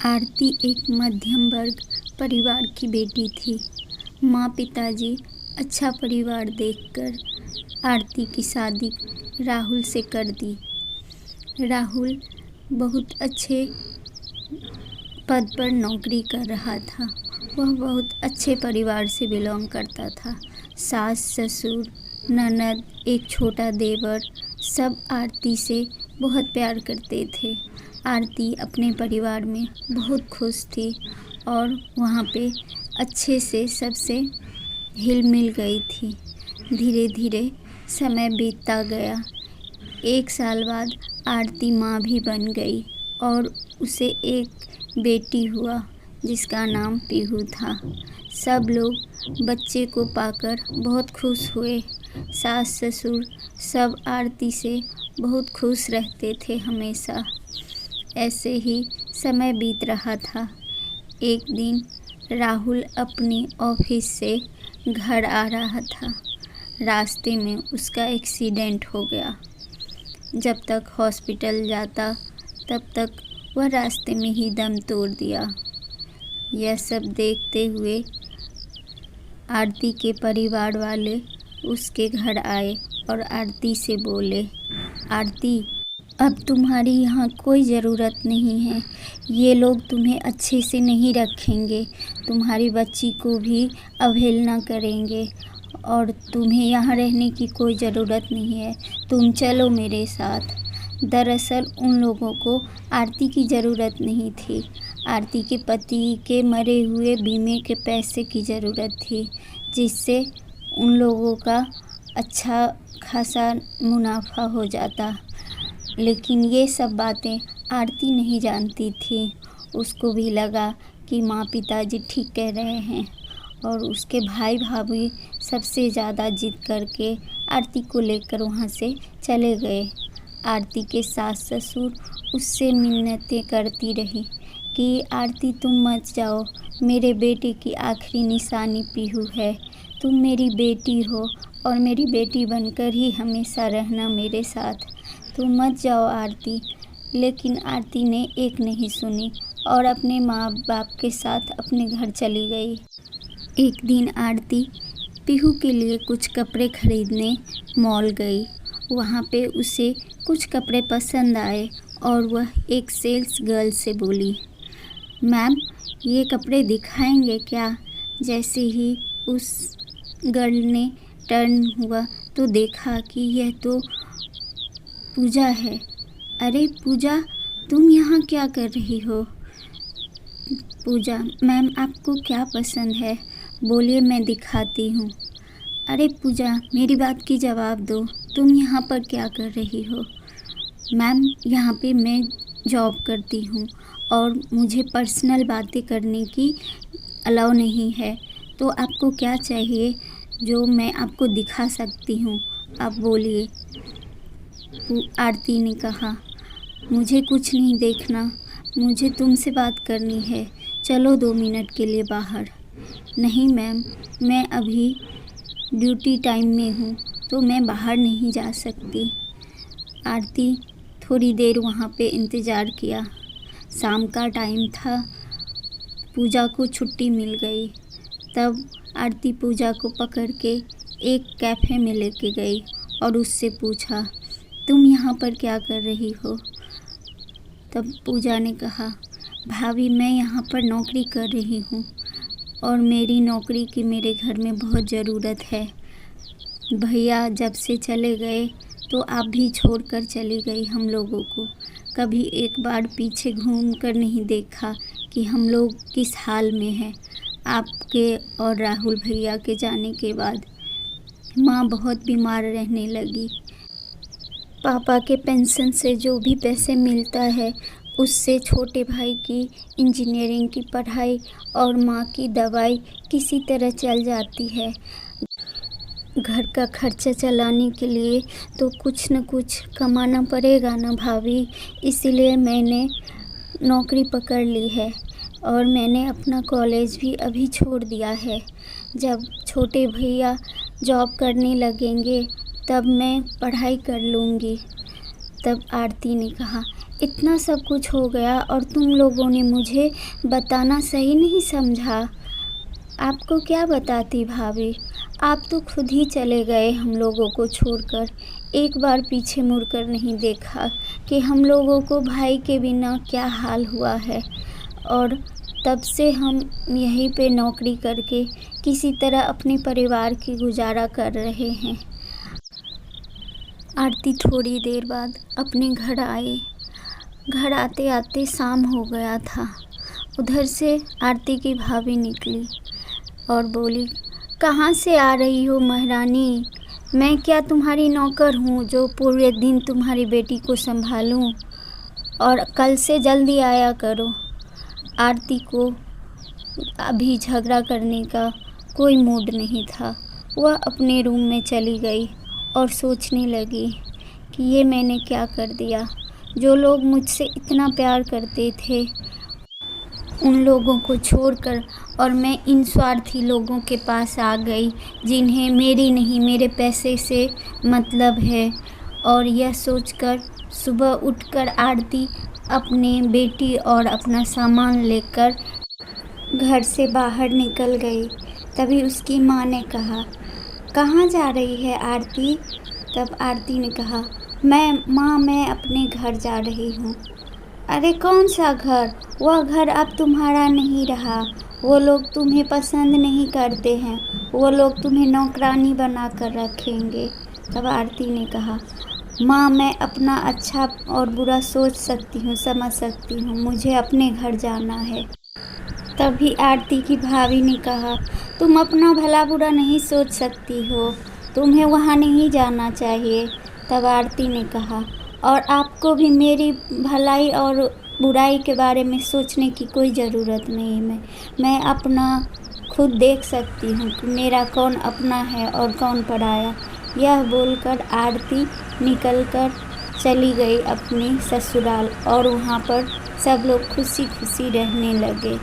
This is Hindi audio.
आरती एक मध्यम वर्ग परिवार की बेटी थी। माँ पिताजी अच्छा परिवार देखकर आरती की शादी राहुल से कर दी। राहुल बहुत अच्छे पद पर नौकरी कर रहा था। वह बहुत अच्छे परिवार से बिलोंग करता था। सास, ससुर, ननद, एक छोटा देवर सब आरती से बहुत प्यार करते थे। आरती अपने परिवार में बहुत खुश थी और वहाँ पे अच्छे से सबसे हिल मिल गई थी। धीरे धीरे समय बीतता गया। 1 साल बाद आरती माँ भी बन गई और उसे एक बेटी हुआ जिसका नाम पीहू था। सब लोग बच्चे को पाकर बहुत खुश हुए। सास ससुर सब आरती से बहुत खुश रहते थे हमेशा। ऐसे ही समय बीत रहा था। एक दिन राहुल अपनी ऑफिस से घर आ रहा था। रास्ते में उसका एक्सीडेंट हो गया। जब तक हॉस्पिटल जाता तब तक वह रास्ते में ही दम तोड़ दिया। यह सब देखते हुए आरती के परिवार वाले उसके घर आए और आरती से बोले, आरती, अब तुम्हारी यहाँ कोई ज़रूरत नहीं है। ये लोग तुम्हें अच्छे से नहीं रखेंगे, तुम्हारी बच्ची को भी अवहेलना करेंगे और तुम्हें यहाँ रहने की कोई ज़रूरत नहीं है। तुम चलो मेरे साथ। दरअसल उन लोगों को आरती की ज़रूरत नहीं थी। आरती के पति के मरे हुए बीमे के पैसे की ज़रूरत थी, जिससे उन लोगों का अच्छा खासा मुनाफा हो जाता। लेकिन ये सब बातें आरती नहीं जानती थी। उसको भी लगा कि माँ पिताजी ठीक कह रहे हैं और उसके भाई भाभी सबसे ज़्यादा जिद करके आरती को लेकर वहाँ से चले गए। आरती के सास ससुर उससे मिन्नतें करती रही कि आरती तुम मत जाओ, मेरे बेटे की आखिरी निशानी पीहू है। तुम मेरी बेटी हो और मेरी बेटी बनकर ही हमेशा रहना मेरे साथ। तुम मत जाओ आरती। लेकिन आरती ने एक नहीं सुनी और अपने माँ बाप के साथ अपने घर चली गई। एक दिन आरती पीहू के लिए कुछ कपड़े खरीदने मॉल गई। वहाँ पे उसे कुछ कपड़े पसंद आए और वह एक सेल्स गर्ल से बोली, मैम, ये कपड़े दिखाएंगे क्या? जैसे ही उस गर्ल ने टर्न हुआ तो देखा कि यह तो पूजा है। अरे पूजा, तुम यहाँ क्या कर रही हो? पूजा, मैम आपको क्या पसंद है? बोलिए, मैं दिखाती हूँ। अरे पूजा, मेरी बात की जवाब दो, तुम यहाँ पर क्या कर रही हो? मैम, यहाँ पे मैं जॉब करती हूँ और मुझे पर्सनल बातें करने की अलाउ नहीं है। तो आपको क्या चाहिए जो मैं आपको दिखा सकती हूँ? आप बोलिए। आरती ने कहा, मुझे कुछ नहीं देखना, मुझे तुमसे बात करनी है। चलो 2 मिनट के लिए बाहर। नहीं मैम, मैं अभी ड्यूटी टाइम में हूँ तो मैं बाहर नहीं जा सकती। आरती थोड़ी देर वहाँ पे इंतज़ार किया। शाम का टाइम था, पूजा को छुट्टी मिल गई। तब आरती पूजा को पकड़ के एक कैफ़े में लेके गई और उससे पूछा, तुम यहाँ पर क्या कर रही हो? तब पूजा ने कहा, भाभी, मैं यहाँ पर नौकरी कर रही हूँ और मेरी नौकरी की मेरे घर में बहुत ज़रूरत है। भैया जब से चले गए तो आप भी छोड़कर चली गई हम लोगों को। कभी एक बार पीछे घूम कर नहीं देखा कि हम लोग किस हाल में हैं। आपके और राहुल भैया के जाने के बाद माँ बहुत बीमार रहने लगी। पापा के पेंशन से जो भी पैसे मिलता है उससे छोटे भाई की इंजीनियरिंग की पढ़ाई और माँ की दवाई किसी तरह चल जाती है। घर का खर्चा चलाने के लिए तो कुछ न कुछ कमाना पड़ेगा ना भाभी। इसीलिए मैंने नौकरी पकड़ ली है और मैंने अपना कॉलेज भी अभी छोड़ दिया है। जब छोटे भैया जॉब करने लगेंगे तब मैं पढ़ाई कर लूँगी। तब आरती ने कहा, इतना सब कुछ हो गया और तुम लोगों ने मुझे बताना सही नहीं समझा। आपको क्या बताती भाभी, आप तो खुद ही चले गए हम लोगों को छोड़कर। एक बार पीछे मुड़कर नहीं देखा कि हम लोगों को भाई के बिना क्या हाल हुआ है। और तब से हम यहीं पे नौकरी करके किसी तरह अपने परिवार की गुजारा कर रहे हैं। आरती थोड़ी देर बाद अपने घर आई। घर आते आते शाम हो गया था। उधर से आरती की भाभी निकली और बोली, कहाँ से आ रही हो महारानी? मैं क्या तुम्हारी नौकर हूँ जो पूरे दिन तुम्हारी बेटी को संभालूँ? और कल से जल्दी आया करो। आरती को अभी झगड़ा करने का कोई मूड नहीं था। वह अपने रूम में चली गई और सोचने लगी कि ये मैंने क्या कर दिया। जो लोग मुझसे इतना प्यार करते थे उन लोगों को छोड़कर और मैं इन स्वार्थी लोगों के पास आ गई जिन्हें मेरी नहीं मेरे पैसे से मतलब है। और यह सोचकर सुबह उठकर आरती अपने बेटी और अपना सामान लेकर घर से बाहर निकल गई। तभी उसकी माँ ने कहा, कहाँ जा रही है आरती? तब आरती ने कहा, मैं अपने घर जा रही हूँ। अरे कौन सा घर? वह घर अब तुम्हारा नहीं रहा। वो लोग तुम्हें पसंद नहीं करते हैं। वो लोग तुम्हें नौकरानी बना कर रखेंगे। तब आरती ने कहा, माँ मैं अपना अच्छा और बुरा सोच सकती हूँ, समझ सकती हूँ, मुझे अपने घर जाना है। तभी आरती की भाभी ने कहा, तुम अपना भला बुरा नहीं सोच सकती हो, तुम्हें वहाँ नहीं जाना चाहिए। तब आरती ने कहा, और आपको भी मेरी भलाई और बुराई के बारे में सोचने की कोई ज़रूरत नहीं है। मैं अपना खुद देख सकती हूँ कि मेरा कौन अपना है और कौन पराया। यह बोलकर आरती निकलकर चली गई अपने ससुराल और वहाँ पर सब लोग खुशी खुशी रहने लगे।